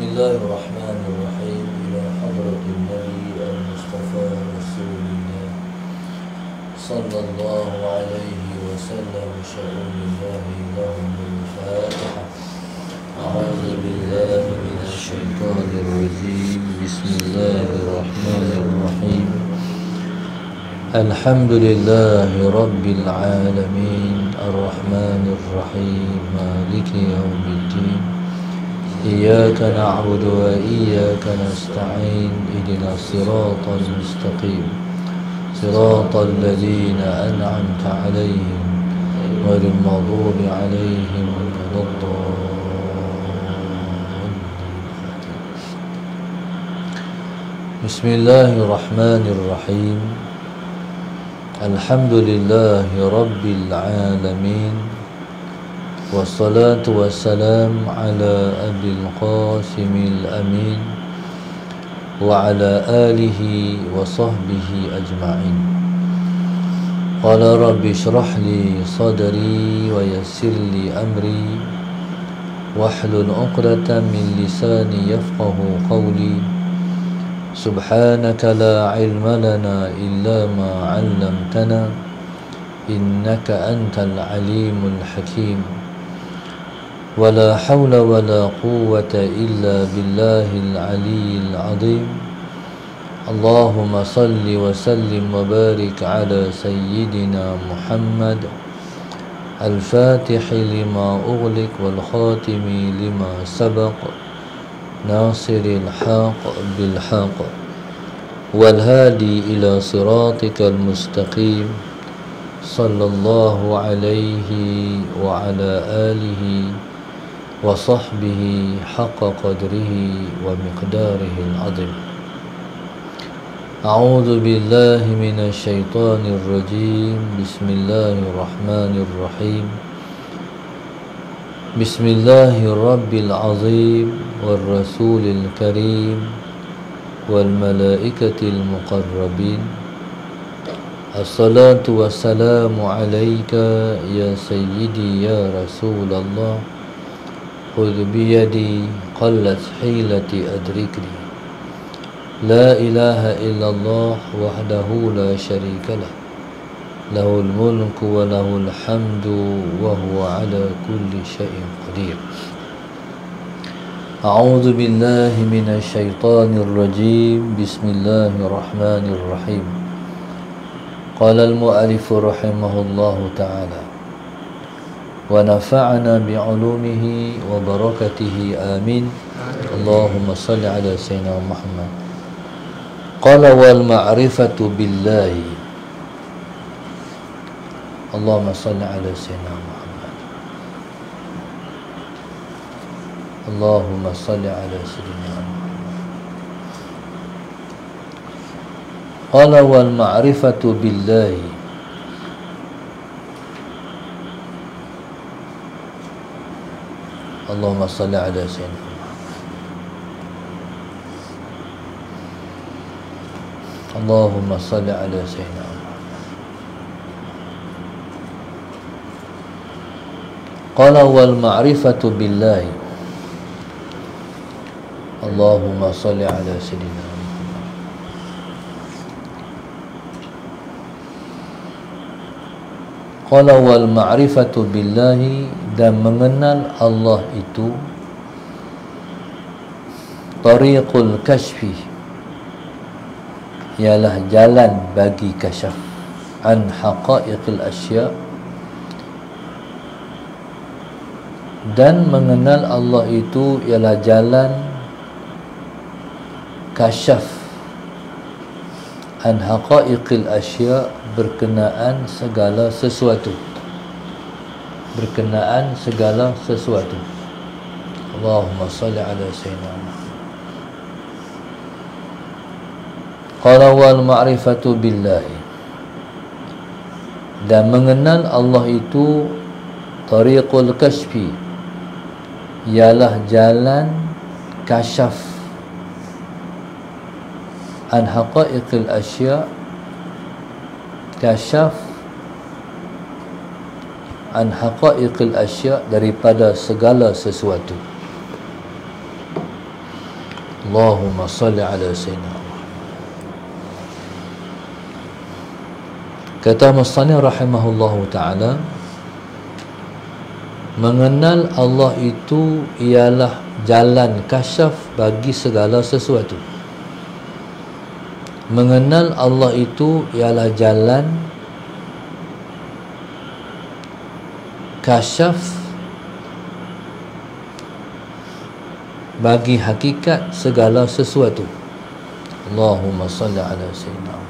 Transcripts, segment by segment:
الله الرحمن الرحيم إلى حضرة النبي المصطفى رسول الله صلى الله عليه وسلم شؤون الله لهم الفاتحة. أعوذ بالله من الشيطان الرجيم. بسم الله الرحمن الرحيم. الحمد لله رب العالمين الرحمن الرحيم مالك يوم الدين. إياك نعبد وإياك نستعين. اهدنا الصراط المستقيم صراط الذين أنعمت عليهم غير المغضوب عليهم ولا الضالين. بسم الله الرحمن الرحيم. الحمد لله رب العالمين والصلاة والسلام على أبي القاسم الأمين وعلى آله وصحبه أجمعين. قال رب اشرح لي صدري ويسر لي أمري واحلل عقدة من لساني يفقه قولي. سبحانك لا علم لنا إلا ما علمتنا إنك أنت العليم الحكيم. ولا حول ولا قوة إلا بالله العلي العظيم. اللهم صل وسلم وبارك على سيدنا محمد الفاتح لما أغلق والخاتم لما سبق ناصر الحق بالحق والهادي إلى صراطك المستقيم صلى الله عليه وعلى آله وصحبه حق قدره ومقداره العظيم. أعوذ بالله من الشيطان الرجيم. بسم الله الرحمن الرحيم. بسم الله الرب العظيم والرسول الكريم والملائكة المقربين. الصلاة والسلام عليك يا سيدي يا رسول الله. خذ بيدي قلت حيلتي أدركني. لا إله إلا الله وحده لا شريك له له الملك وله الحمد وهو على كل شيء قدير. أعوذ بالله من الشيطان الرجيم. بسم الله الرحمن الرحيم. قال المؤلف رحمه الله تعالى ونفعنا بعلومه وبركته آمين. اللهم صل على سيدنا محمد. قال والمعرفة بالله. اللهم صل على سيدنا محمد. اللهم صل على سيدنا محمد. قال والمعرفة بالله اللهم صل على سيدنا محمد. اللهم صل على سيدنا محمد. قال والمعرفة بالله. اللهم صل على سيدنا محمد. قال والمعرفة بالله. Dan mengenal Allah itu tariqul kashfi, ialah jalan bagi kasyaf an haqaiqil asya. Dan mengenal Allah itu ialah jalan kasyaf an haqaiqil asya, berkenaan segala sesuatu, berkenaan segala sesuatu. Allahumma salli ala sayyidina Muhammad. Qala wal ma'rifatu billahi. Dan mengenal Allah itu tariqul kashfi, ialah jalan kasyaf an haqaiqil asya, kasyaf an haqaiqil asya, daripada segala sesuatu. Allahumma salli ala sayyidina Muhammad. Kata Mustani rahimahullahu ta'ala, mengenal Allah itu ialah jalan kasyaf bagi segala sesuatu. Mengenal Allah itu ialah jalan kasyaf bagi hakikat segala sesuatu. Allahumma salli ala sayyidina Muhammad.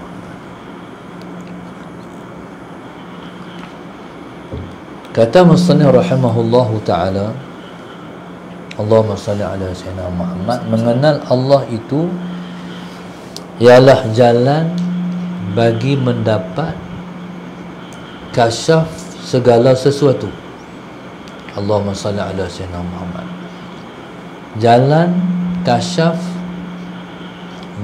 Kata Musannif rahimahullahu ta'ala, Allahumma salli ala sayyidina Muhammad, mengenal Allah itu ialah jalan bagi mendapat kasyaf segala sesuatu. Allahumma salli ala sayyidina Muhammad. Jalan kasyaf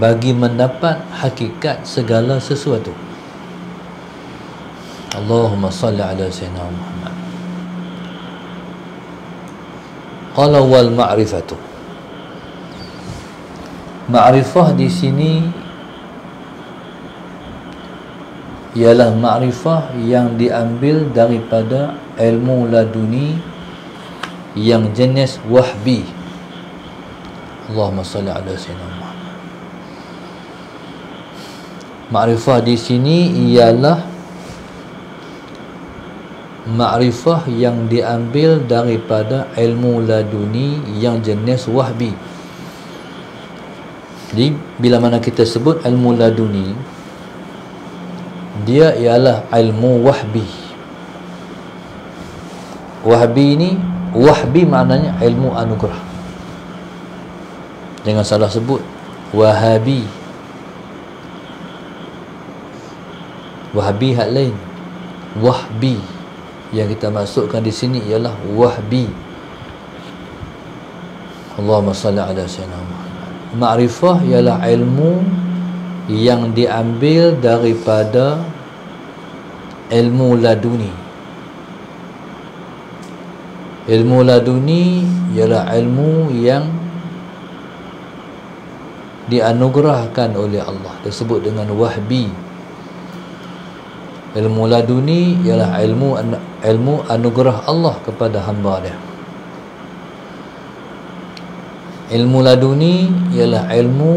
bagi mendapat hakikat segala sesuatu. Allahumma salli ala sayyidina Muhammad. Qala wal ma'rifatu. Ma'rifah di sini ialah ma'rifah yang diambil daripada ilmu laduni yang jenis wahbi. Allahumma salli ala sayyidina Muhammad. Ma'rifah di sini ialah ma'rifah yang diambil daripada ilmu laduni yang jenis wahbi. Jadi bila mana kita sebut ilmu laduni, dia ialah ilmu wahbi. Wahbi ini, wahbi maknanya ilmu anugerah. Jangan salah sebut wahabi. Wahabi hak lain. Wahbi yang kita masukkan di sini ialah wahbi. Allahumma salli ala sayyidina Muhammad. Ma'rifah ialah ilmu yang diambil daripada ilmu laduni. Ilmu laduni ialah ilmu yang dianugerahkan oleh Allah, disebut dengan wahbi. Ilmu laduni ialah ilmu anugerah Allah kepada hamba dia. Ilmu laduni ialah ilmu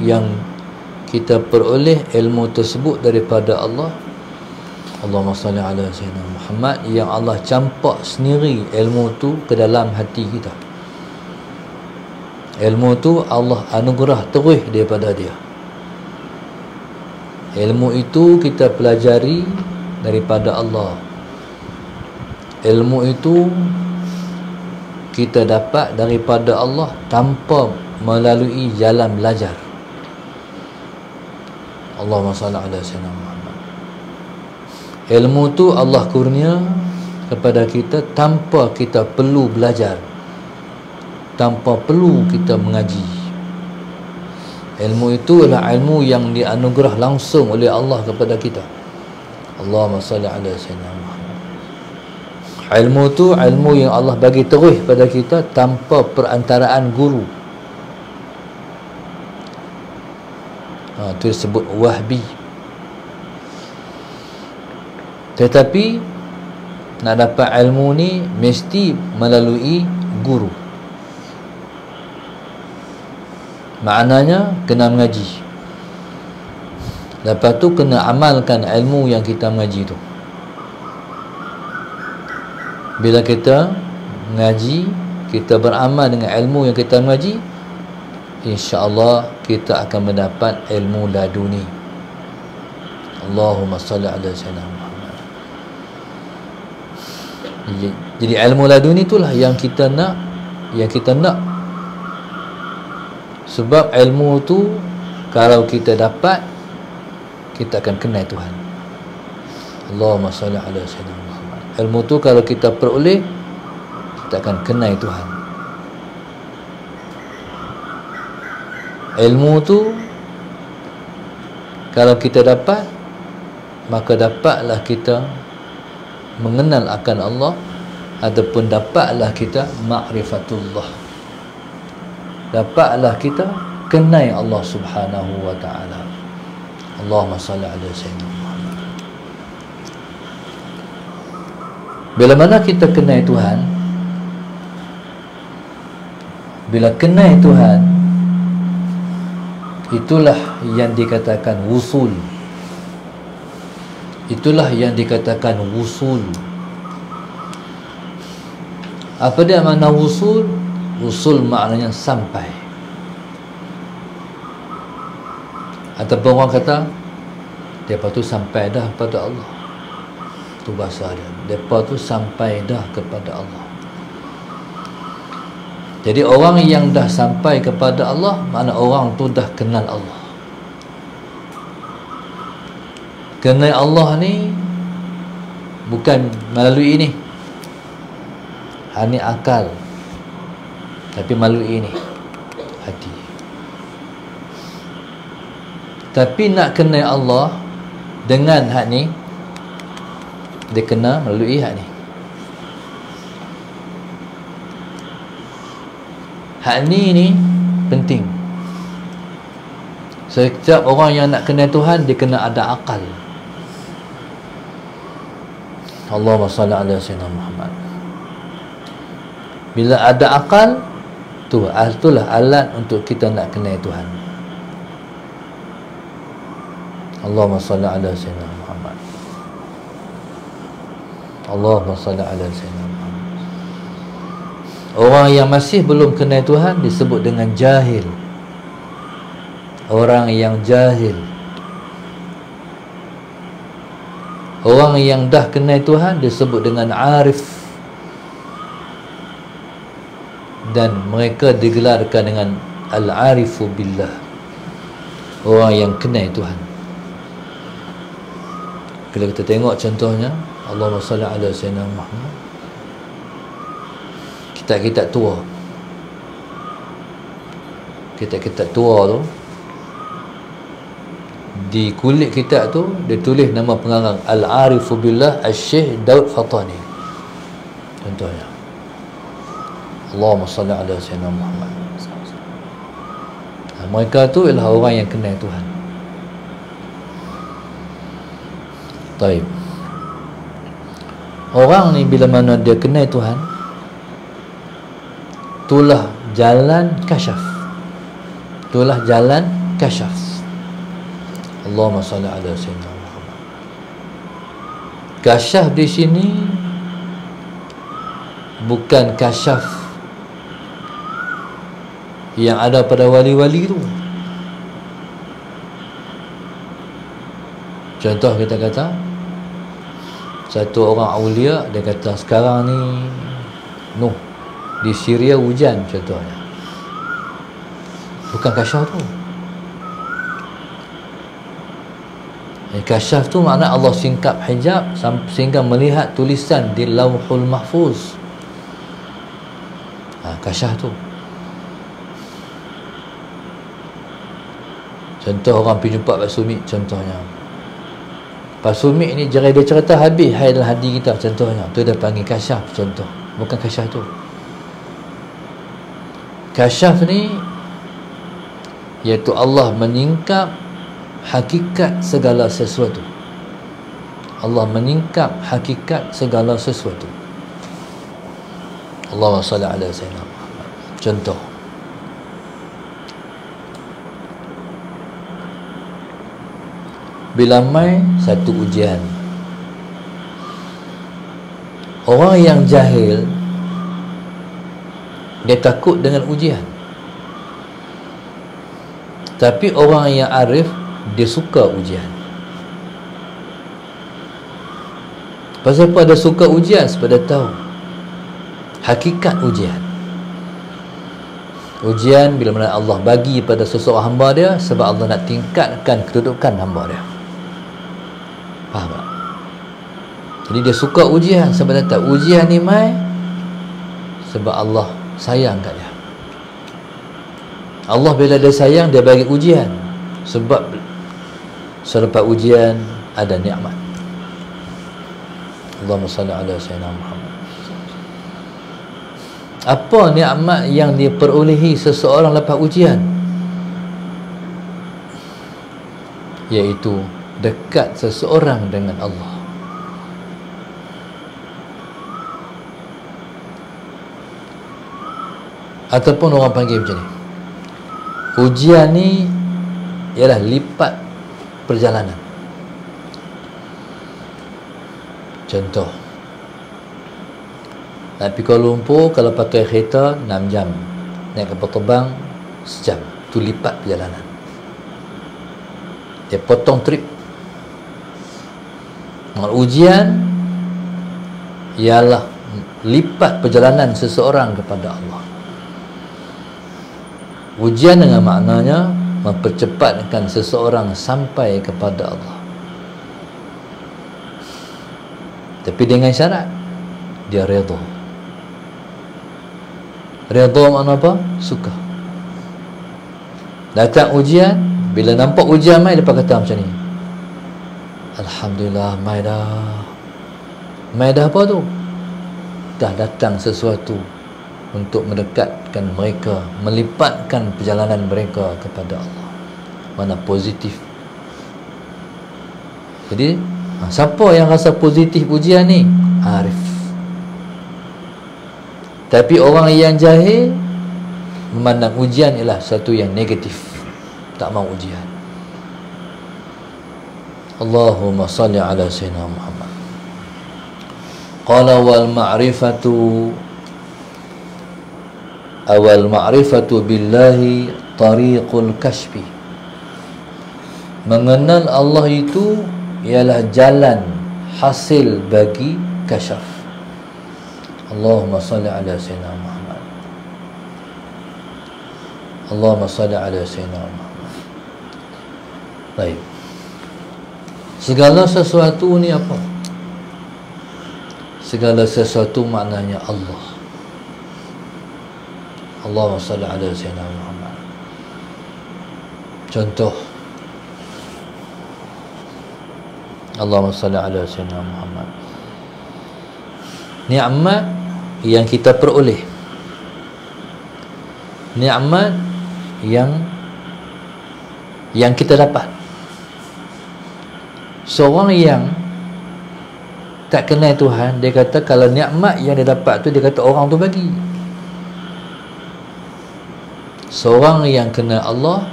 yang kita peroleh ilmu tersebut daripada Allah. Allahumma salli ala sayyidina Muhammad, yang Allah campak sendiri ilmu tu ke dalam hati kita. Ilmu tu Allah anugerah terus daripada dia. Ilmu itu kita pelajari daripada Allah. Ilmu itu kita dapat daripada Allah tanpa melalui jalan belajar. Allahumma salli ala sayyidina Muhammad. Ilmu tu Allah kurnia kepada kita tanpa kita perlu belajar, tanpa perlu kita mengaji. Ilmu itu adalah ilmu yang dianugerah langsung oleh Allah kepada kita. Allahumma salli ala sayyidina Muhammad. Ilmu tu ilmu yang Allah bagi terus pada kita tanpa perantaraan guru. Itu disebut wahbi. Tetapi nak dapat ilmu ni mesti melalui guru. Maknanya kena mengaji. Lepas tu kena amalkan ilmu yang kita mengaji tu. Bila kita mengaji, kita beramal dengan ilmu yang kita mengaji, insya-Allah kita akan mendapat ilmu laduni. Allahumma salli ala sayyidina Muhammad. Jadi ilmu laduni itulah yang kita nak, sebab ilmu tu kalau kita dapat, kita akan kenal Tuhan. Allahumma salli ala sayyidina Muhammad. Ilmu tu kalau kita peroleh, kita akan kenal Tuhan. Ilmu tu kalau kita dapat, maka dapatlah kita mengenal akan Allah, ataupun dapatlah kita ma'rifatullah. Dapatlah kita kenai Allah Subhanahu wa ta'ala. Allahumma salli ala sayyidina Muhammad. Bila mana kita kenai Tuhan, bila kenai Tuhan, itulah yang dikatakan wusul. Itulah yang dikatakan wusul. Apa dia makna wusul? Wusul maknanya sampai. Ataupun orang kata depa tu sampai dah kepada Allah. Tu bahasa dia. Depa tu sampai dah kepada Allah. Jadi orang yang dah sampai kepada Allah, makna orang tu dah kenal Allah. Kenal Allah ni bukan melalui ini, ini akal, tapi melalui ini, hati. Tapi nak kenal Allah dengan hak ni, dia kena melalui hak ni. Hak ni penting. Setiap orang yang nak kenal Tuhan, dia kena ada akal. Allahumma salli ala sayyidina Muhammad. Bila ada akal, itulah alat untuk kita nak kenal Tuhan. Allahumma salli ala sayyidina Muhammad. Allahumma salli ala sayyidina Muhammad. Orang yang masih belum kenal Tuhan disebut dengan jahil. Orang yang jahil. Orang yang dah kenal Tuhan disebut dengan arif. Dan mereka digelarkan dengan al-arifu billah. Orang yang kenal Tuhan. Kalau kita tengok contohnya, Allahumma salli ala sayyidina Muhammad. Kitab-kitab tua. Kitab-kitab tua tu, di kulit kitab tu dia tulis nama pengarang Al-Arifu Billah Al-Syekh Daud Fatani. Contohnya, Allahumma salli ala sayyidina Muhammad. Mereka tu ialah orang yang kenal Tuhan. Taib. Orang ni bila mana dia kenal Tuhan, itulah jalan kasyaf. Itulah jalan kasyaf. Allahumma salli ala sayyidina Muhammad. Kasyaf di sini bukan kasyaf yang ada pada wali-wali tu. Contoh kita kata, satu orang awliya dia kata sekarang ni Nuh di Syria hujan contohnya. Bukan kasyaf tu. Kasyaf tu makna Allah singkap hijab sehingga melihat tulisan di Lauhul Mahfuz. Kasyaf tu. Contoh orang pergi jumpa Pak Sumit contohnya. Pak Sumit ni dia cerita habis hai dalam hadi kita contohnya. Tu dia panggil kasyaf contoh. Bukan kasyaf tu. Kasyaf ni iaitu Allah menyingkap hakikat segala sesuatu. Allah menyingkap hakikat segala sesuatu. Allahumma salli ala sayyidina Muhammad. Contoh, bila mai satu ujian, orang yang jahil dia takut dengan ujian. Tapi orang yang arif dia suka ujian. Pasal apa dia suka ujian? Sebab dia tahu hakikat ujian. Ujian bila mana Allah bagi pada seseorang hamba dia, sebab Allah nak tingkatkan kedudukan hamba dia. Faham tak? Jadi dia suka ujian sebab dia tahu ujian ni mai sebab Allah sayang kat dia. Allah bila dia sayang, dia bagi ujian sebab selepas ujian ada nikmat. Allahumma salli ala sayyidina Muhammad. Apa nikmat yang diperolehi seseorang lepas ujian? iaitu dekat seseorang dengan Allah. Ataupun orang panggil macam ni, ujian ni ialah lipat perjalanan. Contoh, nak pergi Kuala Lumpur, kalau pakai kereta 6 jam, naik kapal terbang sejam, tu lipat perjalanan. Dia potong trip. Ujian ialah lipat perjalanan seseorang kepada Allah. Ujian dengan maknanya mempercepatkan seseorang sampai kepada Allah, tapi dengan syarat dia redha. Redha makna apa? Suka. Datang ujian, bila nampak ujian mai, lepas kata macam ni, Alhamdulillah, mai dah. Mai dah apa tu? Dah datang sesuatu untuk mendekatkan mereka, melipatkan perjalanan mereka kepada Allah. Mana positif. Jadi siapa yang rasa positif ujian ni? Arif. Tapi orang yang jahil memandang ujian ialah satu yang negatif, tak mau ujian. Allahumma salli ala sayyidina Muhammad. Qala wal ma'rifatu awal ma'rifatu billahi tariqul kashfi. Mengenal Allah itu ialah jalan hasil bagi kasyaf. Allahumma salli ala sayyidina Muhammad. Allahumma salli ala sayyidina Muhammad. Baik. Segala sesuatu ni apa? Segala sesuatu maknanya Allah. Allahumma salli ala sayyidina Muhammad. Contoh, Allahumma salli ala sayyidina Muhammad. Nikmat yang kita peroleh, nikmat yang kita dapat. Seorang yang tak kenal Tuhan, dia kata kalau nikmat yang dia dapat tu, dia kata orang tu bagi. Seorang yang kenal Allah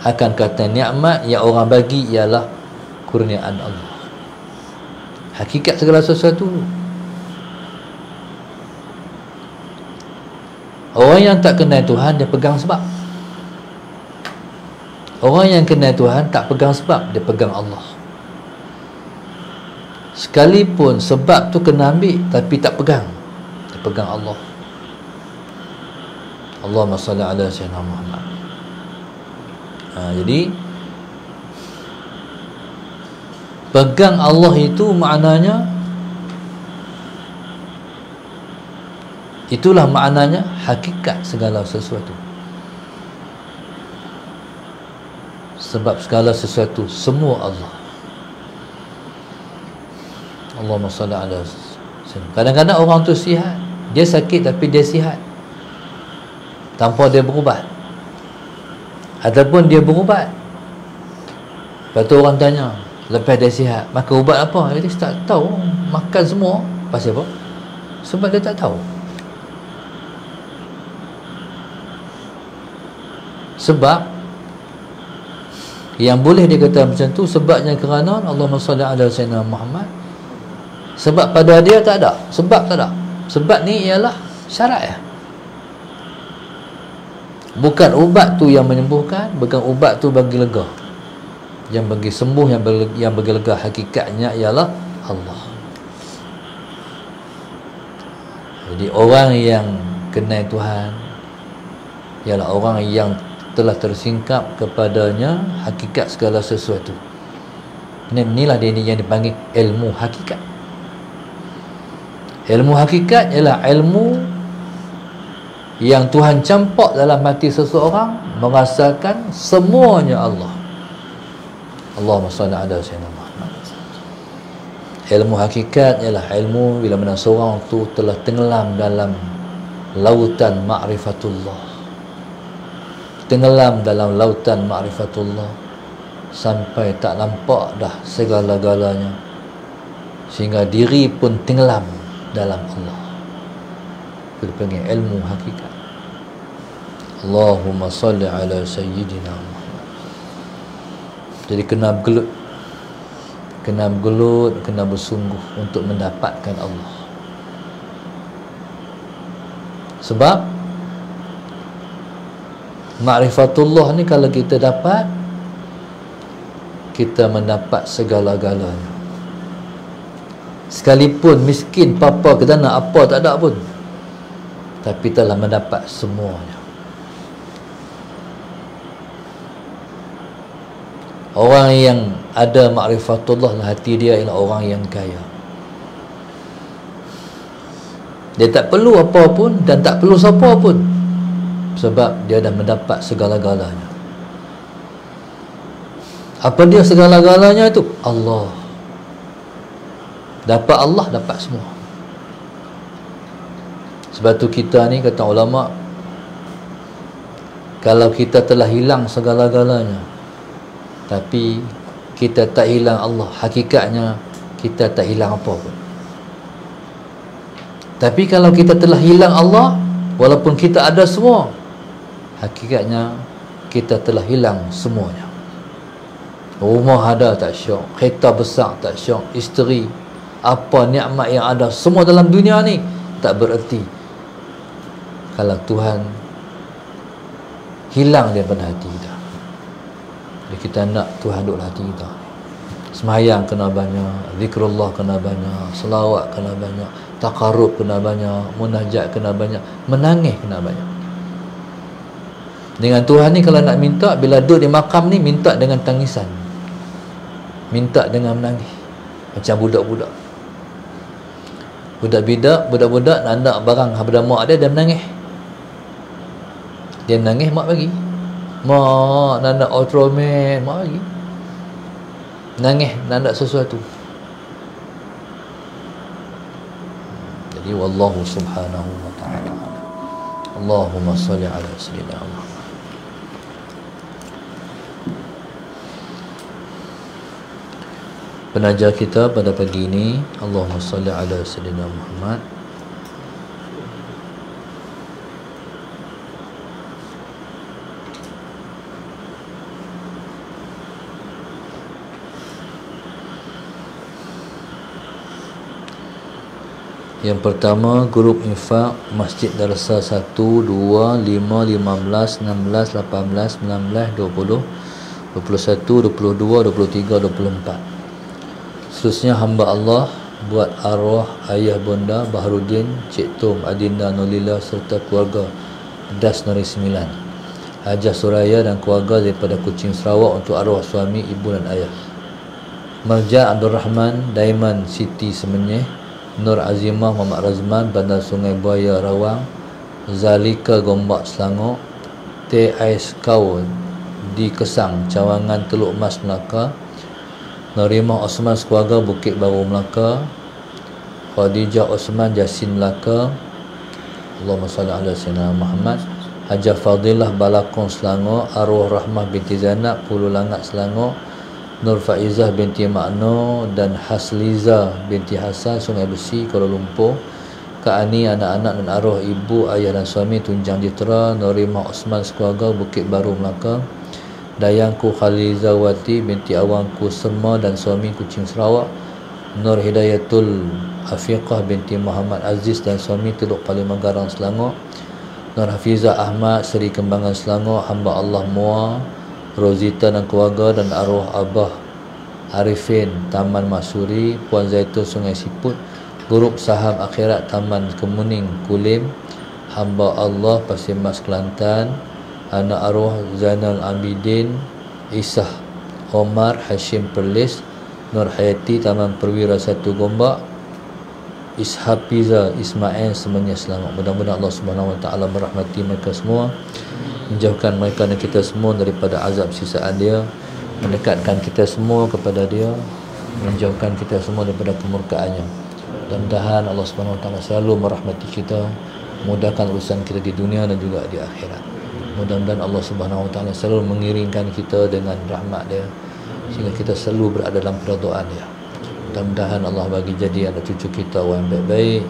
akan kata nikmat yang orang bagi ialah kurniaan Allah. Hakikat segala sesuatu. Orang yang tak kenal Tuhan, dia pegang sebab. Orang yang kenal Tuhan tak pegang sebab, dia pegang Allah. Sekalipun sebab tu kena ambil, tapi tak pegang, dia pegang Allah. Allahumma salli ala sayyidina Muhammad. Jadi pegang Allah itu maknanya, itulah maknanya hakikat segala sesuatu. Sebab segala sesuatu semua Allah. Allahumma salli ala sayyidina. Kadang-kadang orang tu sihat, dia sakit tapi dia sihat tanpa dia berubat, ataupun dia berubat, lepas tu orang tanya, lepas dia sihat makan ubat apa? Dia tak tahu, makan semua. Pasal apa? Sebab dia tak tahu. Sebab yang boleh dia kata macam tu sebabnya kerana Allahumma salli ala sayyidina Muhammad. Sebab pada dia tak ada. Sebab tak ada. Sebab ni ialah syarat ya. Bukan ubat tu yang menyembuhkan, bukan ubat tu bagi lega. Yang bagi sembuh, yang bagi lega hakikatnya ialah Allah. Jadi orang yang kenal Tuhan ialah orang yang telah tersingkap kepadanya hakikat segala sesuatu. Inilah dia yang dipanggil ilmu hakikat. Ilmu hakikat ialah ilmu yang Tuhan campak dalam hati seseorang, merasakan semuanya Allah. Allahumma salli ala sayyidina Muhammad. Ilmu hakikat ialah ilmu bila mana seorang tu telah tenggelam dalam lautan ma'rifatullah. Tenggelam dalam lautan ma'rifatullah. sampai tak nampak dah segala-galanya, sehingga diri pun tenggelam dalam Allah. Itu dipanggil ilmu hakikat. Allahumma salli ala sayyidina Muhammad. Jadi kena bergelut, kena bersungguh untuk mendapatkan Allah. Sebab ma'rifatullah ni kalau kita dapat, kita mendapat segala-galanya. Sekalipun miskin papa kita nak apa tak ada pun, tapi telah mendapat semuanya. Orang yang ada ma'rifatullah dalam hati dia ialah orang yang kaya. Dia tak perlu apa pun dan tak perlu siapa pun, sebab dia dah mendapat segala-galanya. Apa dia segala-galanya itu? Allah. Dapat Allah, dapat semua. Sebab tu kita ni, kata ulama, kalau kita telah hilang segala-galanya tapi kita tak hilang Allah, hakikatnya kita tak hilang apa pun. Tapi kalau kita telah hilang Allah, walaupun kita ada semua, hakikatnya kita telah hilang semuanya. Rumah ada tak syok, kereta besar tak syok, isteri, apa nikmat yang ada semua dalam dunia ni tak bererti kalau Tuhan hilang daripada hati kita. Jadi kita nak Tuhan duduk dalam hati kita. Semayang kena banyak, zikrullah kena banyak, selawat kena banyak, taqarrub kena banyak, munajat kena banyak, menangis kena banyak. Dengan Tuhan ni kalau nak minta, bila duduk di makam ni, minta dengan tangisan, minta dengan menangis. Macam budak-budak, budak-budak nak barang daripada mak dia menangis. Dia menangis, mak bagi. Mak nak Ultraman, mak bagi. Nangis nak sesuatu. Jadi wallahu subhanahu wa ta'ala. Allahumma salli ala sayyidina Muhammad. Penaja kita pada pagi ini, Allahumma salli ala sayyidina Muhammad. Yang pertama, grup infak Masjid Darsa 1, 2, 5, 15, 16, 18, 19, 20, 21, 22, 23, 24. Seterusnya hamba Allah buat arwah ayah bonda Baharudin, Cik Tom, Adinda Nolila serta keluarga Das Nori 9, Hajah Suraya dan keluarga daripada Kuching Sarawak untuk arwah suami, ibu dan ayah. Marja Abdul Rahman, Daiman Siti Semenyih, Nur Azimah Muhammad Razman, Bandar Sungai Buaya Rawang, Zalika Gombak Selangor, T. Ais Kau di Kesang, Cawangan Teluk Mas Melaka, Narimah Osman sekeluarga Bukit Baru Melaka, Khadijah Osman Jasin Melaka. Allahumma salli ala sayyidina Muhammad. Hajah Fadilah Balakong Selangor, arwah Rahmah binti Zainab Pulau Langat Selangor, Nur Faizah binti Makno dan Hasliza binti Hasan Sungai Besi Kuala Lumpur. Kak Ani, anak-anak dan arwah ibu, ayah dan suami Tunjang Jitra, Narimah Osman sekeluarga Bukit Baru Melaka, Dayangku Khalizawati binti Awangku Serma dan suami Kuching Sarawak, Nur Hidayatul Afiqah binti Muhammad Aziz dan suami Teluk Paling Garang Selangor, Nur Hafizah Ahmad Seri Kembangan Selangor, hamba Allah Mua Rozita dan keluarga, dan arwah Abah Arifin Taman Masuri, Puan Zaitun Sungai Siput, grup saham akhirat Taman Kemuning Kulim, hamba Allah Pasir Mas Kelantan, anak arwah Zainal Abidin Isah Omar Hashim Perlis, Nur Hayati Taman Perwira 1 Gombak, Ishafiza Ismail Semenyih Selangor. Mudah-mudahan Allah Subhanahu Wa Taala merahmati mereka semua, menjauhkan mereka dan kita semua daripada azab sisaan dia, mendekatkan kita semua kepada dia, menjauhkan kita semua daripada kemurkaannya. Mudah-mudahan Allah Subhanahu Wa Taala selalu merahmati kita, mudahkan urusan kita di dunia dan juga di akhirat. Mudah-mudahan Allah Subhanahu Wa Taala selalu mengiringkan kita dengan rahmat dia, sehingga kita selalu berada dalam keridhaan Dia. Mudah-mudahan Allah bagi jadi anak cucu kita orang yang baik-baik,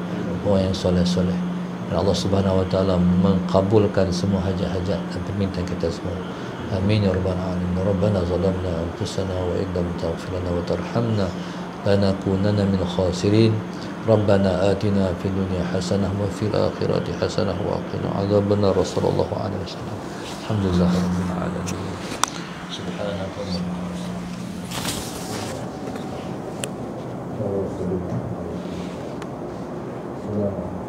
orang yang soleh-soleh, dan Allah Subhanahu Wa Taala mengkabulkan semua hajat-hajat dan permintaan kita semua. Amin ya rabbal alamin. Rabbana zalamna anfusana wa illam taghfir lana wa tarhamna lanakunanna minal khasirin. Rabbana atina fid dunya hasanah wa fil akhirati hasanah wa qina adzabannar. Sallallahu alaihi wasallam. Alhamdulillahirabbil alamin. Subhanakallahumma wa bihamdika.